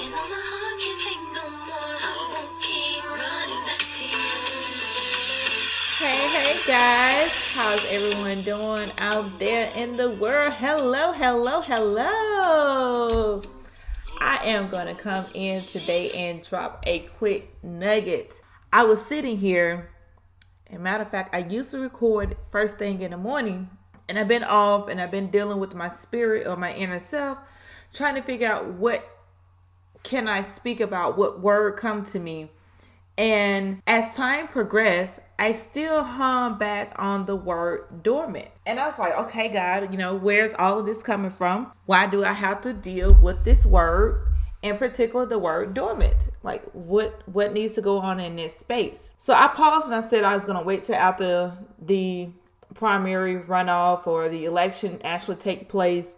You know my heart can't take no more. I won't keep running back to you. Hey guys, how's everyone doing out there in the world? Hello. I am going to come in today and drop a quick nugget. I was sitting here, and matter of fact, I used to record first thing in the morning, and I've been off and I've been dealing with my spirit or my inner self, trying to figure out what can I speak about, what word come to me. And as time progressed, I still hung back on the word dormant. And I was like, okay, God, where's all of this coming from? Why do I have to deal with this word, in particular the word dormant? Like what needs to go on in this space? So I paused and I said I was going to wait till after the primary runoff or the election actually take place,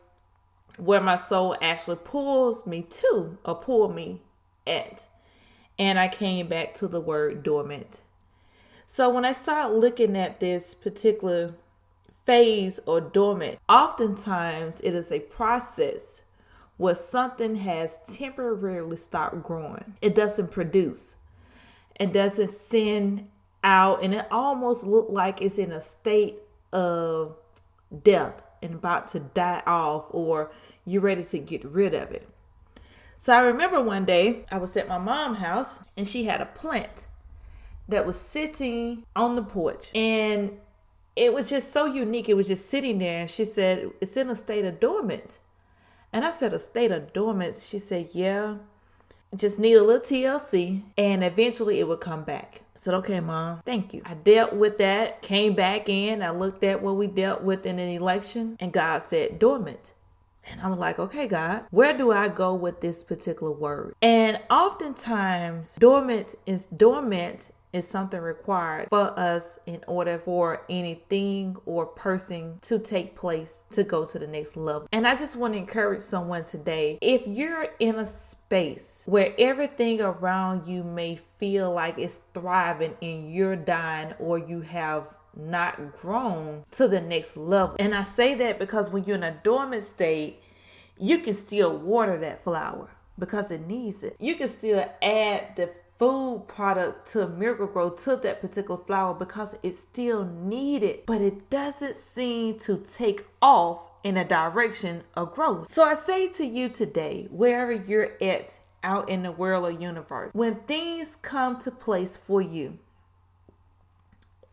where my soul actually pulls me to or pull me at. And I came back to the word dormant. So when I started looking at this particular phase or dormant, oftentimes it is a process where something has temporarily stopped growing. It doesn't produce. It doesn't send out, and it almost looks like it's in a state of death and about to die off, or you're ready to get rid of it. So I remember one day I was at my mom's house and she had a plant that was sitting on the porch, and it was just so unique. It was just sitting there, and she said, it's in a state of dormant. And I said, a state of dormant? She said, yeah, just need a little TLC and eventually it would come back. I said, okay, Mom, thank you. I dealt with that, came back in, I looked at what we dealt with in an election, and God said dormant. And I'm like, okay, God, where do I go with this particular word? And oftentimes, dormant is something required for us in order for anything or person to take place to go to the next level. And I just want to encourage someone today, if you're in a space where everything around you may feel like it's thriving and you're dying, or you have not grown to the next level. And I say that because when you're in a dormant state, you can still water that flower because it needs it. You can still add the food products to Miracle-Gro to that particular flower because it's still needed, but it doesn't seem to take off in a direction of growth. So I say to you today, wherever you're at out in the world or universe, when things come to place for you,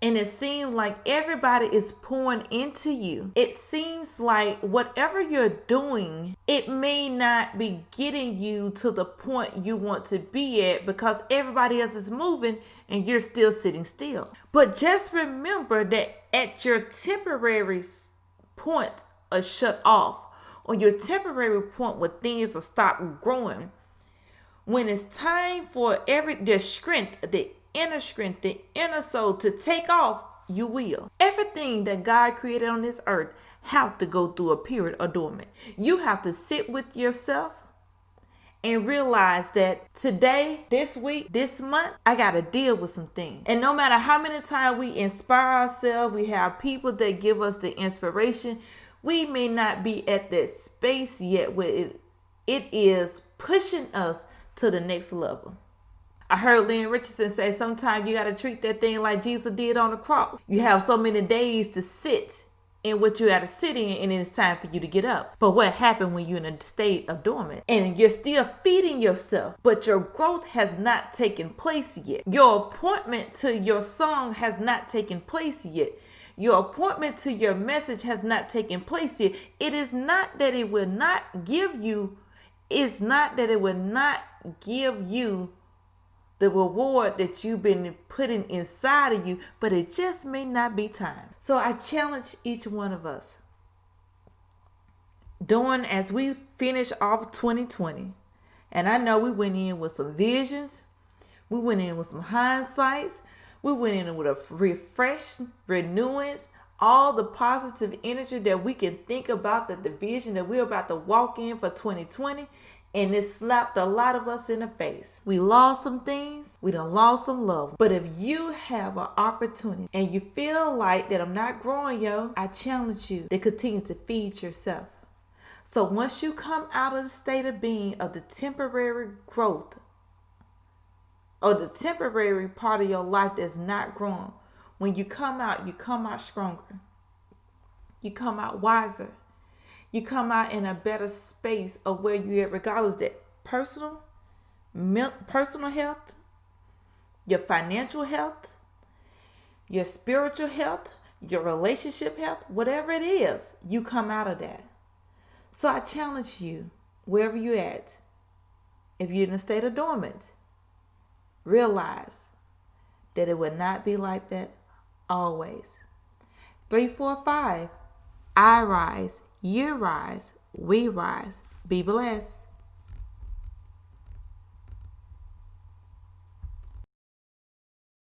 and it seems like everybody is pouring into you, it seems like whatever you're doing, it may not be getting you to the point you want to be at because everybody else is moving and you're still sitting still. But just remember that at your temporary point of shut off, or your temporary point where things will stop growing, when it's time for the inner strength, the inner soul to take off, you will. Everything that God created on this earth have to go through a period of dormant. You have to sit with yourself and realize that today, this week, this month, I got to deal with some things. And no matter how many times we inspire ourselves, we have people that give us the inspiration, we may not be at that space yet where it is pushing us to the next level. I heard Lynn Richardson say sometimes you got to treat that thing like Jesus did on the cross. You have so many days to sit in what you got to sit in, and then it's time for you to get up. But what happened when you're in a state of dormant and you're still feeding yourself, but your growth has not taken place yet? Your appointment to your song has not taken place yet. Your appointment to your message has not taken place yet. It is not that it will not give you, the reward that you've been putting inside of you, but it just may not be time. So I challenge each one of us, as we finish off 2020, and I know we went in with some visions, we went in with some hindsights, we went in with a refresh, renewance, all the positive energy that we can think about, that the vision that we're about to walk in for 2020. And it slapped a lot of us in the face. We lost some things. We done lost some love. But if you have an opportunity and you feel like that I'm not growing, I challenge you to continue to feed yourself. So once you come out of the state of being of the temporary growth or the temporary part of your life that's not growing, when you come out stronger. You come out wiser. You come out in a better space of where you at, regardless that personal health, your financial health, your spiritual health, your relationship health, whatever it is, you come out of that. So I challenge you, wherever you're at, if you're in a state of dormant, realize that it would not be like that always. 3, 4, 5. I rise, you rise, we rise. Be blessed.